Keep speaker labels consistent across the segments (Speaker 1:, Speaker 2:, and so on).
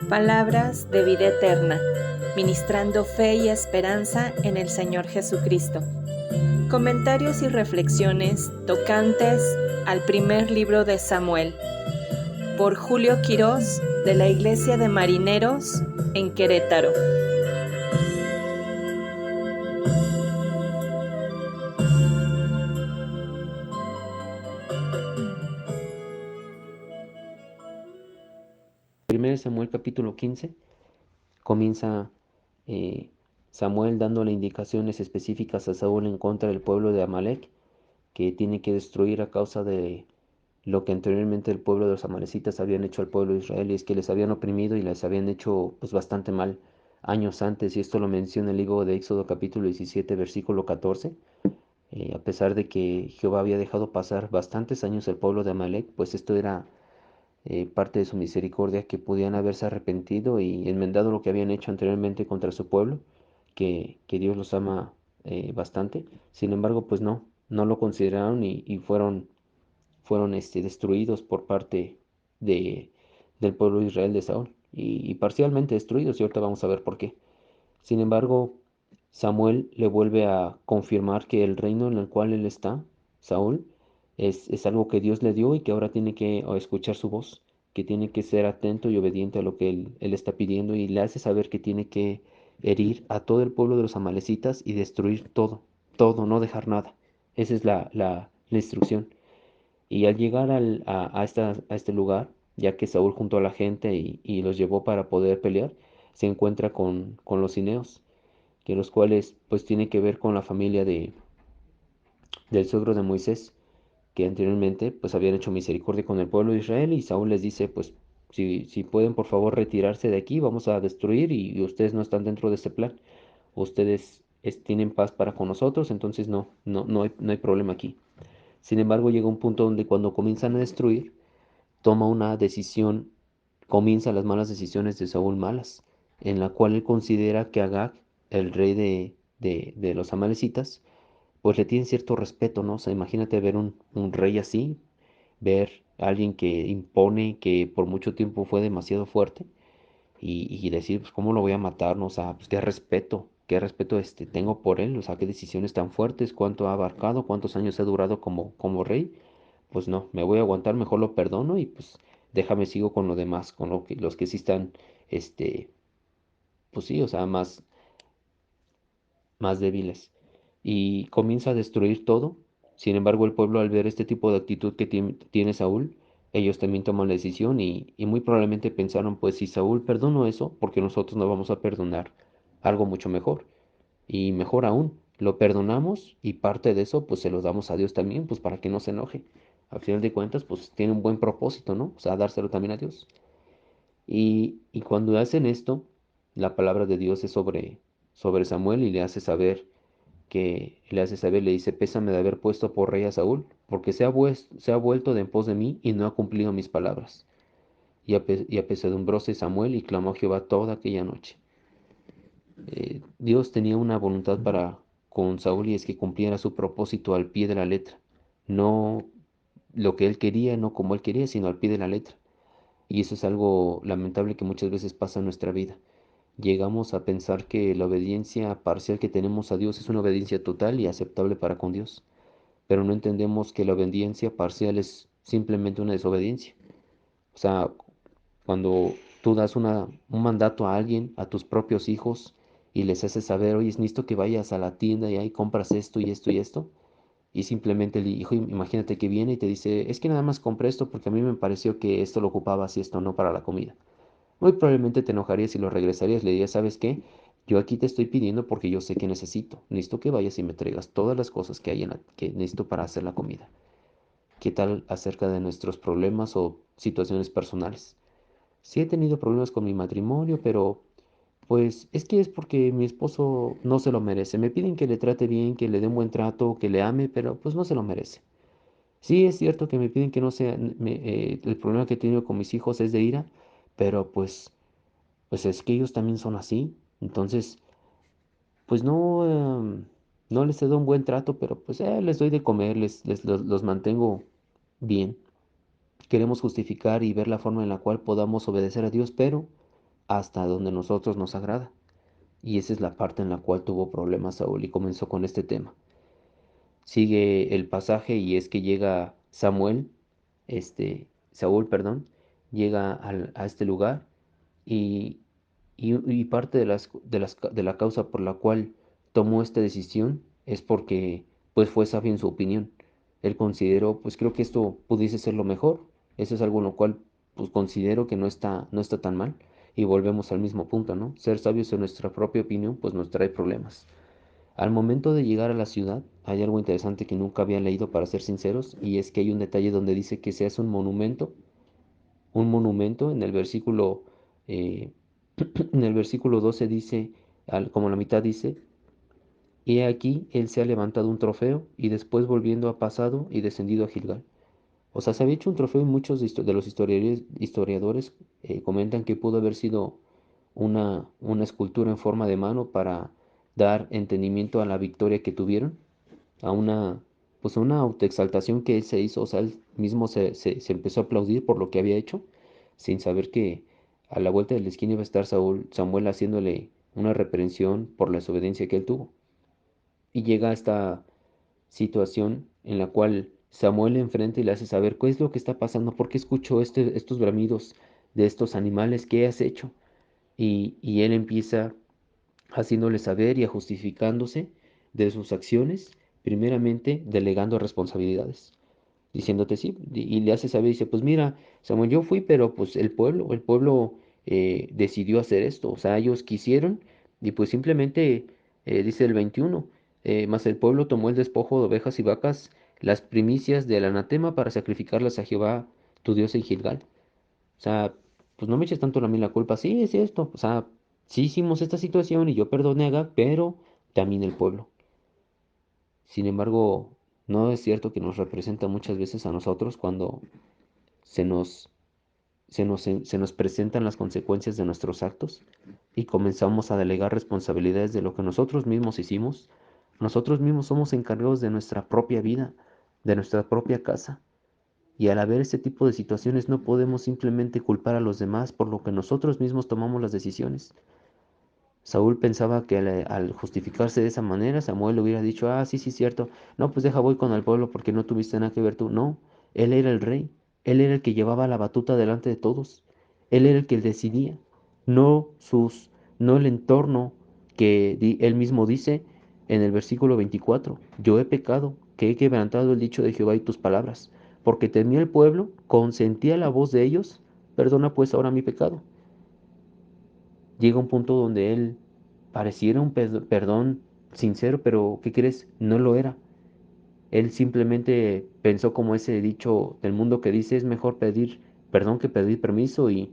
Speaker 1: Palabras de vida eterna, ministrando fe y esperanza en el Señor Jesucristo. Comentarios y reflexiones tocantes al primer libro de Samuel, por Julio Quirós, de la Iglesia de Marineros, en Querétaro.
Speaker 2: Primero Samuel capítulo 15 comienza eh, Samuel dándole indicaciones específicas a Saúl en contra del pueblo de Amalek, que tiene que destruir a causa de lo que anteriormente el pueblo de los amalecitas habían hecho al pueblo de Israel, y es que les habían oprimido y les habían hecho pues bastante mal años antes, y esto lo menciona el libro de Éxodo capítulo 17 versículo 14. A pesar de que Jehová había dejado pasar bastantes años el pueblo de Amalek, pues esto era parte de su misericordia, que podían haberse arrepentido y enmendado lo que habían hecho anteriormente contra su pueblo, que Dios los ama bastante. Sin embargo, pues no lo consideraron y fueron destruidos por parte de, del pueblo de Israel de Saúl, y parcialmente destruidos, y ahorita vamos a ver por qué. Sin embargo, Samuel le vuelve a confirmar que el reino en el cual él está, Saúl, es algo que Dios le dio y que ahora tiene que escuchar su voz, que tiene que ser atento y obediente a lo que él está pidiendo, y le hace saber que tiene que herir a todo el pueblo de los amalecitas y destruir todo, todo, no dejar nada. Esa es la instrucción. Y al llegar a este lugar, ya que Saúl juntó a la gente y los llevó para poder pelear, se encuentra con los cineos, que los cuales pues tiene que ver con la familia del suegro de Moisés, que anteriormente pues habían hecho misericordia con el pueblo de Israel, y Saúl les dice pues si pueden por favor retirarse de aquí, vamos a destruir, y ustedes no están dentro de este plan, ustedes tienen paz para con nosotros, entonces no hay problema aquí. Sin embargo, llega un punto donde cuando comienzan a destruir, toma una decisión, comienza las malas decisiones de Saúl malas, en la cual él considera que Agag, el rey de los amalecitas, pues le tiene cierto respeto, ¿no? O sea, imagínate ver un rey así, ver a alguien que impone, que por mucho tiempo fue demasiado fuerte, y decir, pues, ¿cómo lo voy a matar? ¿No? O sea, pues, qué respeto tengo por él, o sea, qué decisiones tan fuertes, cuánto ha abarcado, cuántos años ha durado como rey. Pues no, me voy a aguantar, mejor lo perdono y pues déjame sigo con lo demás, con los que sí están, este, pues sí, o sea, más débiles. Y comienza a destruir todo. Sin embargo, el pueblo, al ver este tipo de actitud que tiene Saúl, ellos también toman la decisión, y muy probablemente pensaron, pues si Saúl perdonó eso, porque nosotros no vamos a perdonar algo mucho mejor. Y mejor aún, lo perdonamos y parte de eso pues se lo damos a Dios también, pues para que no se enoje. Al final de cuentas, pues tiene un buen propósito, ¿no? O sea, dárselo también a Dios. Y cuando hacen esto, la palabra de Dios es sobre Samuel, y le hace saber, le dice, pésame de haber puesto por rey a Saúl, porque se ha vuelto de en pos de mí y no ha cumplido mis palabras. Y apesadumbróse Samuel y clamó a Jehová toda aquella noche. Dios tenía una voluntad para con Saúl, y es que cumpliera su propósito al pie de la letra. No lo que él quería, no como él quería, sino al pie de la letra. Y eso es algo lamentable que muchas veces pasa en nuestra vida. Llegamos a pensar que la obediencia parcial que tenemos a Dios es una obediencia total y aceptable para con Dios, pero no entendemos que la obediencia parcial es simplemente una desobediencia. O sea, cuando tú das un mandato a alguien, a tus propios hijos, y les haces saber, oye, necesito que vayas a la tienda y ahí compras esto y esto y esto, y simplemente el hijo, imagínate que viene y te dice, es que nada más compré esto porque a mí me pareció que esto lo ocupabas y esto no para la comida. Muy probablemente te enojarías y lo regresarías, le dirías, ¿sabes qué? Yo aquí te estoy pidiendo porque yo sé que necesito que vayas y me traigas todas las cosas que hay que necesito para hacer la comida. ¿Qué tal acerca de nuestros problemas o situaciones personales? Sí he tenido problemas con mi matrimonio, pero pues es que es porque mi esposo no se lo merece. Me piden que le trate bien, que le dé un buen trato, que le ame, pero pues no se lo merece. Sí es cierto que me piden que no sea, el problema que he tenido con mis hijos es de ira, pero pues es que ellos también son así. Entonces, pues no les he dado un buen trato, pero pues les doy de comer, los mantengo bien. Queremos justificar y ver la forma en la cual podamos obedecer a Dios, pero hasta donde nosotros nos agrada. Y esa es la parte en la cual tuvo problemas Saúl y comenzó con este tema. Sigue el pasaje y es que llega Saúl, perdón, llega a este lugar y, y parte de la causa por la cual tomó esta decisión es porque pues fue sabio en su opinión. Él consideró, pues creo que esto pudiese ser lo mejor. Eso es algo en lo cual pues considero que no está tan mal. Y volvemos al mismo punto, ¿no? Ser sabios en nuestra propia opinión pues nos trae problemas. Al momento de llegar a la ciudad, hay algo interesante que nunca había leído para ser sinceros, y es que hay un detalle donde dice que se hace un monumento en el versículo, eh, en el versículo 12 dice, como la mitad dice, he aquí, él se ha levantado un trofeo, y después volviendo ha pasado y descendido a Gilgal. O sea, se había hecho un trofeo y muchos de los historiadores comentan que pudo haber sido una escultura en forma de mano para dar entendimiento a la victoria que tuvieron, a pues a una autoexaltación que él se hizo. O sea, él mismo se empezó a aplaudir por lo que había hecho, sin saber que a la vuelta de la esquina iba a estar Samuel haciéndole una reprensión por la desobediencia que él tuvo. Y llega a esta situación en la cual Samuel le enfrenta y le hace saber qué es lo que está pasando, por qué escucho estos bramidos de estos animales, qué has hecho. Y él empieza haciéndole saber y a justificándose de sus acciones, primeramente delegando responsabilidades, diciéndote sí, y le hace saber, dice, pues mira, Samuel, yo fui, pero pues el pueblo decidió hacer esto. O sea, ellos quisieron y pues simplemente, dice el 21, mas el pueblo tomó el despojo de ovejas y vacas, las primicias del anatema para sacrificarlas a Jehová, tu Dios en Gilgal. O sea, pues no me eches tanto a mí la culpa. Sí, es esto. O sea, sí hicimos esta situación y yo perdoné a Agag, pero también el pueblo. Sin embargo, no es cierto que nos representa muchas veces a nosotros cuando se nos, se nos presentan las consecuencias de nuestros actos y comenzamos a delegar responsabilidades de lo que nosotros mismos hicimos. Nosotros mismos somos encargados de nuestra propia vida, de nuestra propia casa. Y al haber este tipo de situaciones no podemos simplemente culpar a los demás por lo que nosotros mismos tomamos las decisiones. Saúl pensaba que al justificarse de esa manera, Samuel le hubiera dicho, ah, sí, sí, cierto, no, pues deja voy con el pueblo porque no tuviste nada que ver tú. No, él era el rey, él era el que llevaba la batuta delante de todos, él era el que decidía, no no el entorno que él mismo dice en el versículo 24, yo he pecado, que he quebrantado el dicho de Jehová y tus palabras, porque temía el pueblo, consentía la voz de ellos, perdona pues ahora mi pecado. Llega un punto donde él pareciera un perdón sincero, pero ¿qué crees? No lo era. Él simplemente pensó como ese dicho del mundo que dice es mejor pedir perdón que pedir permiso y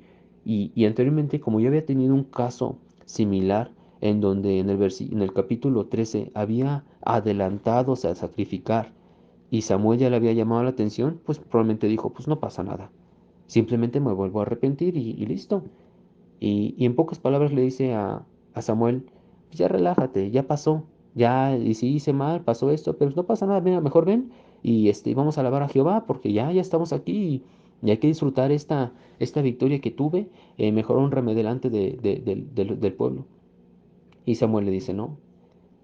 Speaker 2: anteriormente como yo había tenido un caso similar en donde en el capítulo 13 había adelantado, o sea, sacrificar y Samuel ya le había llamado la atención, pues probablemente dijo, pues no pasa nada, simplemente me vuelvo a arrepentir y listo. Y en pocas palabras le dice a Samuel, "Pues ya relájate, ya pasó, ya, y si hice mal, pasó esto, pero no pasa nada, mira, mejor ven y vamos a alabar a Jehová porque ya estamos aquí y hay que disfrutar esta victoria que tuve, mejor honrame delante del pueblo". Y Samuel le dice, no,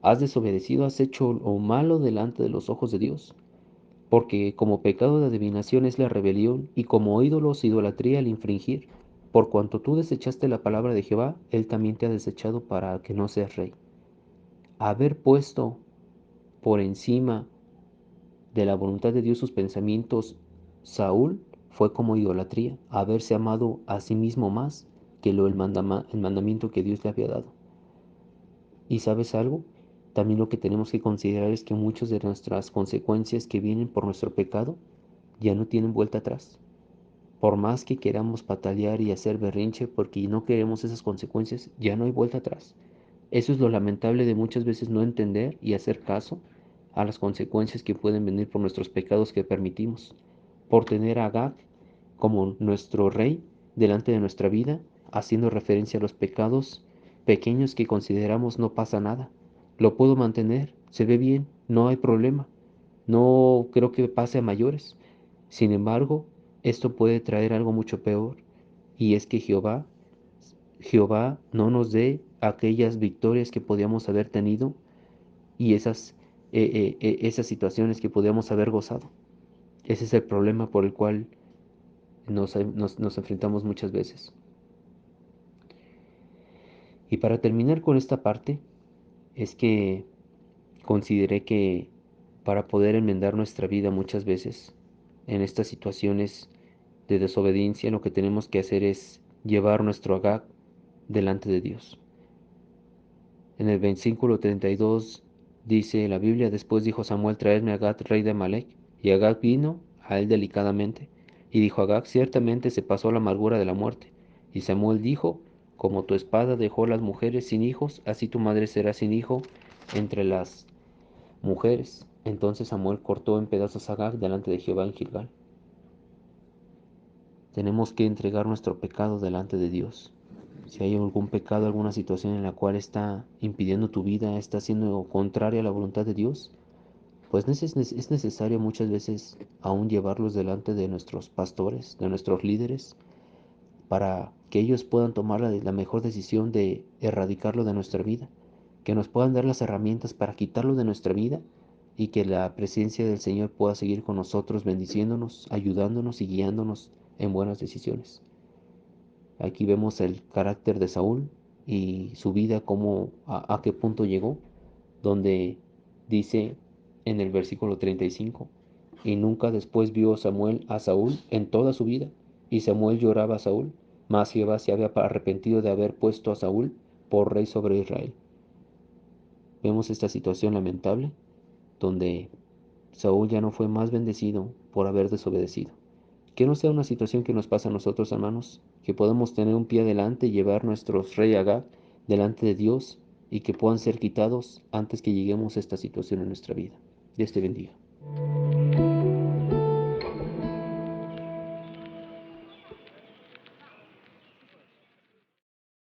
Speaker 2: has desobedecido, has hecho lo malo delante de los ojos de Dios, porque como pecado de adivinación es la rebelión, y como ídolos idolatría el infringir. Por cuanto tú desechaste la palabra de Jehová, él también te ha desechado para que no seas rey. Haber puesto por encima de la voluntad de Dios sus pensamientos, Saúl fue como idolatría, haberse amado a sí mismo más que el mandamiento que Dios le había dado. ¿Y sabes algo? También lo que tenemos que considerar es que muchas de nuestras consecuencias que vienen por nuestro pecado ya no tienen vuelta atrás. Por más que queramos patalear y hacer berrinche porque no queremos esas consecuencias, ya no hay vuelta atrás. Eso es lo lamentable de muchas veces no entender y hacer caso a las consecuencias que pueden venir por nuestros pecados que permitimos, por tener a Agag como nuestro rey delante de nuestra vida, haciendo referencia a los pecados pequeños que consideramos no pasa nada. Lo puedo mantener, se ve bien, no hay problema. No creo que pase a mayores. Sin embargo, esto puede traer algo mucho peor, y es que Jehová no nos dé aquellas victorias que podíamos haber tenido y esas situaciones que podíamos haber gozado. Ese es el problema por el cual nos enfrentamos muchas veces. Y para terminar con esta parte, es que consideré que para poder enmendar nuestra vida muchas veces en estas situaciones de desobediencia, lo que tenemos que hacer es llevar nuestro Agag delante de Dios. En el versículo 32 dice la Biblia: después dijo Samuel: traedme a Agag, rey de Amalek. Y Agag vino a él delicadamente. Y dijo Agag: ciertamente se pasó la amargura de la muerte. Y Samuel dijo: como tu espada dejó las mujeres sin hijos, así tu madre será sin hijo entre las mujeres. Entonces Samuel cortó en pedazos a Agag delante de Jehová en Gilgal. Tenemos que entregar nuestro pecado delante de Dios. Si hay algún pecado, alguna situación en la cual está impidiendo tu vida, está siendo contraria a la voluntad de Dios, pues es necesario muchas veces aún llevarlos delante de nuestros pastores, de nuestros líderes, para que ellos puedan tomar la mejor decisión de erradicarlo de nuestra vida, que nos puedan dar las herramientas para quitarlo de nuestra vida y que la presencia del Señor pueda seguir con nosotros, bendiciéndonos, ayudándonos y guiándonos en buenas decisiones. Aquí vemos el carácter de Saúl y su vida, a qué punto llegó, donde dice en el versículo 35: y nunca después vio Samuel a Saúl en toda su vida, y Samuel lloraba a Saúl, mas Jehová se había arrepentido de haber puesto a Saúl por rey sobre Israel. Vemos esta situación lamentable, donde Saúl ya no fue más bendecido por haber desobedecido. Que no sea una situación que nos pasa a nosotros, hermanos, que podamos tener un pie adelante y llevar nuestros rey Agag delante de Dios y que puedan ser quitados antes que lleguemos a esta situación en nuestra vida. Dios te bendiga.